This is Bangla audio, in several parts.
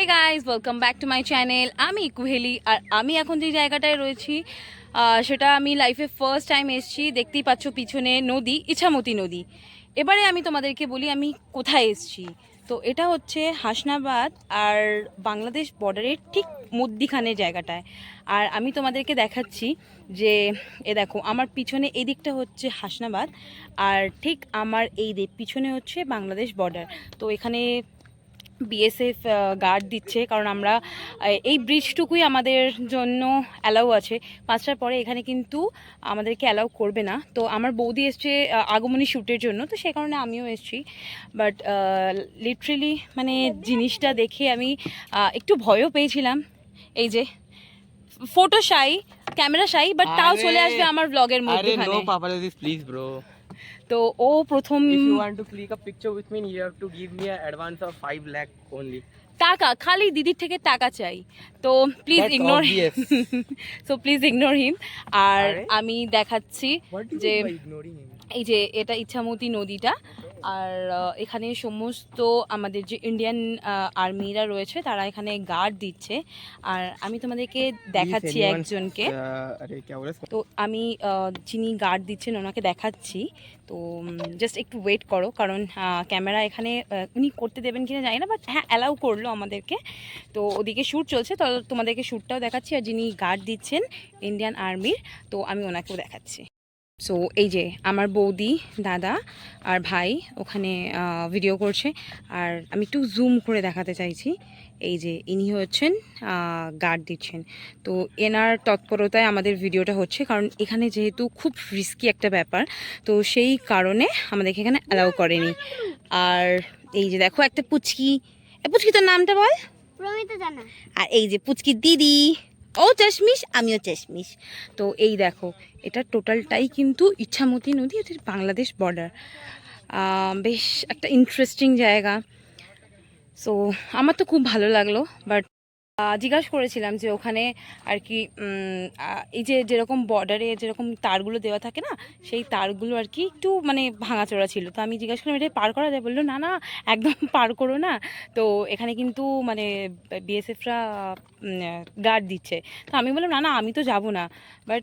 Hi guys, welcome back to my channel. আমি কুহেলি, আর আমি এখন যে জায়গাটায় রয়েছি সেটা আমি লাইফে ফার্স্ট টাইম এসেছি। দেখতেই পাচ্ছ পিছনে নদী, ইছামতি নদী। এবারে আমি তোমাদেরকে বলি আমি কোথায় এসেছি। তো এটা হচ্ছে হাসনাবাদ আর বাংলাদেশ বর্ডারের ঠিক মধ্যিখানে জায়গাটায়। আর আমি তোমাদেরকে দেখাচ্ছি যে দেখো আমার পিছনে এই দিকটা হচ্ছে হাসনাবাদ, আর ঠিক আমার এই পিছনে হচ্ছে বাংলাদেশ বর্ডার। তো এখানে বিএসএফ গার্ড দিচ্ছে, কারণ আমরা এই ব্রিজটুকুই আমাদের জন্য অ্যালাউ আছে। 5টার পরে এখানে কিন্তু আমাদেরকে অ্যালাউ করবে না। তো আমার বৌদি এসছে আগমনী শ্যুটের জন্য, তো সেই কারণে আমিও এসেছি। বাট লিটারেলি মানে জিনিসটা দেখে আমি একটু ভয়ও পেয়েছিলাম। এই যে photo shy, camera shy, but তাও চলে আসবে আমার ব্লগের মধ্যে। No paparazzi, please bro. তো ও প্রথম If you want to click a picture with me, you have to give me an advance of 5 lakh only. টাকা, খালি দিদির থেকে টাকা চাই। তো please That's ignore, obvious. So please ignore him. আর আরে? আমি দেখাচ্ছি What do you যে mean by ignoring him? এই যে এটা ইছামতি নদীটা। আর এখানে সমস্ত আমাদের যে ইন্ডিয়ান আর্মিরা রয়েছে তারা এখানে গার্ড দিচ্ছে। আর আমি তোমাদেরকে দেখাচ্ছি Please, একজনকে। अरे क्या बोले? তো আমি যিনি গার্ড দিচ্ছেন ওনাকে দেখাচ্ছি। তো জাস্ট একটু ওয়েট করো, কারণ ক্যামেরা এখানে উনি করতে দেবেন কিনা জানি না, বাট হ্যাঁ অ্যালাউ করলো আমাদেরকে। তো ওদিকে শ্যুট চলছে, তো তোমাদেরকে শ্যুটটাও দেখাচ্ছি। আর যিনি গার্ড দিচ্ছেন ইন্ডিয়ান আর্মির, তো আমি ওনাকেও দেখাচ্ছি। সো এই যে আমার বৌদি, দাদা আর ভাই ওখানে ভিডিও করছে। আর আমি একটু জুম করে দেখাতে চাইছি। এই যে ইনি হচ্ছেন গার্ড দিচ্ছেন। তো এনার তৎপরতায় আমাদের ভিডিওটা হচ্ছে, কারণ এখানে যেহেতু খুব রিস্কি একটা ব্যাপার, তো সেই কারণে আমাদেরকে এখানে অ্যালাউ করেনি। আর এই যে দেখো একটা পুচকি, পুচকি তোর নামটা বল। আর এই যে পুচকি দিদি, ও চশমিশ, আমিও চশমিশ। তো এই দেখো এটা টোটালটাই কিন্তু ইছামতি নদী, এটা বাংলাদেশ বর্ডার। বেশ একটা ইন্টারেস্টিং জায়গা। সো আমার তো খুব ভালো লাগলো। বাট জিজ্ঞাসা করেছিলাম যে ওখানে আর কি এই যে যেরকম বর্ডারে যেরকম তারগুলো দেওয়া থাকে না, সেই তারগুলো আর কি একটু মানে ভাঙাচোরা ছিল। তো আমি জিজ্ঞাসা করলাম এটা পার করা যায়? বললো না না, একদম পার করো না। তো এখানে কিন্তু মানে বিএসএফরা গার্ড দিচ্ছে। তো আমি বললাম না না, আমি তো যাব না। বাট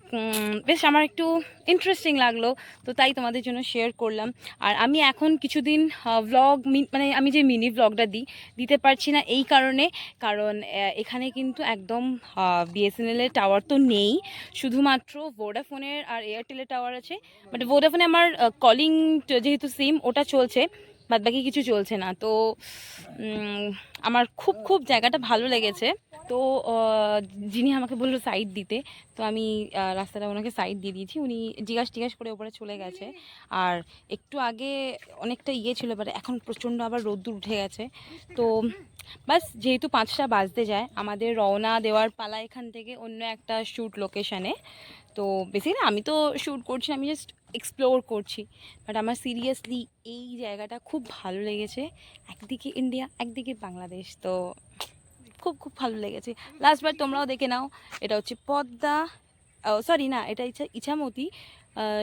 বেশ আমার একটু ইন্টারেস্টিং লাগলো, তো তাই তোমাদের জন্য শেয়ার করলাম। আর আমি এখন কিছুদিন ভ্লগ মানে আমি যে মিনি ভ্লগটা দিতে পারছি না এই কারণে, কারণ এখানে কিন্তু একদম বিএসএনএলের টাওয়ার তো নেই, শুধুমাত্র ভোডাফোনের আর এয়ারটেলের টাওয়ার আছে। বাট ভোডাফোনে আমার কলিং যেহেতু সিম ওটা চলছে, বাদ বাকি কিছু চলছে না। তো আমার খুব খুব জায়গাটা ভালো লেগেছে। তো যিনি আমাকে বললো সাইড দিতে, তো আমি রাস্তাটা ওনাকে সাইড দিয়ে দিয়েছি। উনি জিজ্ঞাসা করে ওপরে চলে গেছে। আর একটু আগে অনেকটা ছিল, এবার এখন প্রচণ্ড আবার রোদ্দুর উঠে গেছে। তো বাস যেহেতু 5টা বাজতে যায়, আমাদের রওনা দেওয়ার পালা এখান থেকে অন্য একটা শ্যুট লোকেশানে। তো বেসিক্যালি আমি তো শ্যুট করছি, আমি জাস্ট এক্সপ্লোর করছি। বাট আমার সিরিয়াসলি এই জায়গাটা খুব ভালো লেগেছে। একদিকে ইন্ডিয়া, একদিকে বাংলাদেশ, তো খুব খুব ভালো লেগেছে। লাস্টবার তোমরাও দেখে নাও। এটা হচ্ছে পদ্মা, সরি না, এটা ইছামতি,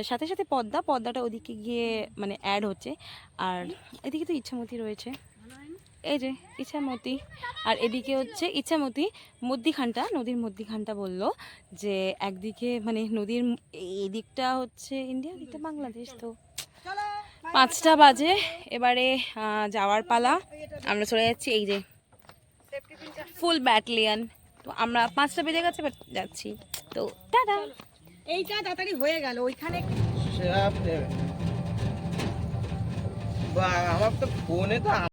সাথে সাথে পদ্মাটা ওদিকে গিয়ে মানে অ্যাড হচ্ছে। আর এদিকে তো ইছামতি রয়েছে, এই যে ইছামতি। আর এদিকে হচ্ছে ইছামতি নদীর মধ্যিখানটা বললো যে একদিকে মানে নদীর এই দিকটা হচ্ছে ইন্ডিয়া, এদিকটা বাংলাদেশ। তো 5টা বাজে, এবারে যাওয়ার পালা। আমরা চলে যাচ্ছি, এই যে ফুল ব্যাটালিয়ন। তো আমরা 5টা বেজে গেছে, বাট যাচ্ছি। তো টাটা। এইটা তাড়াতাড়ি হয়ে গেল ওইখানে। আমার তো ফোনে তো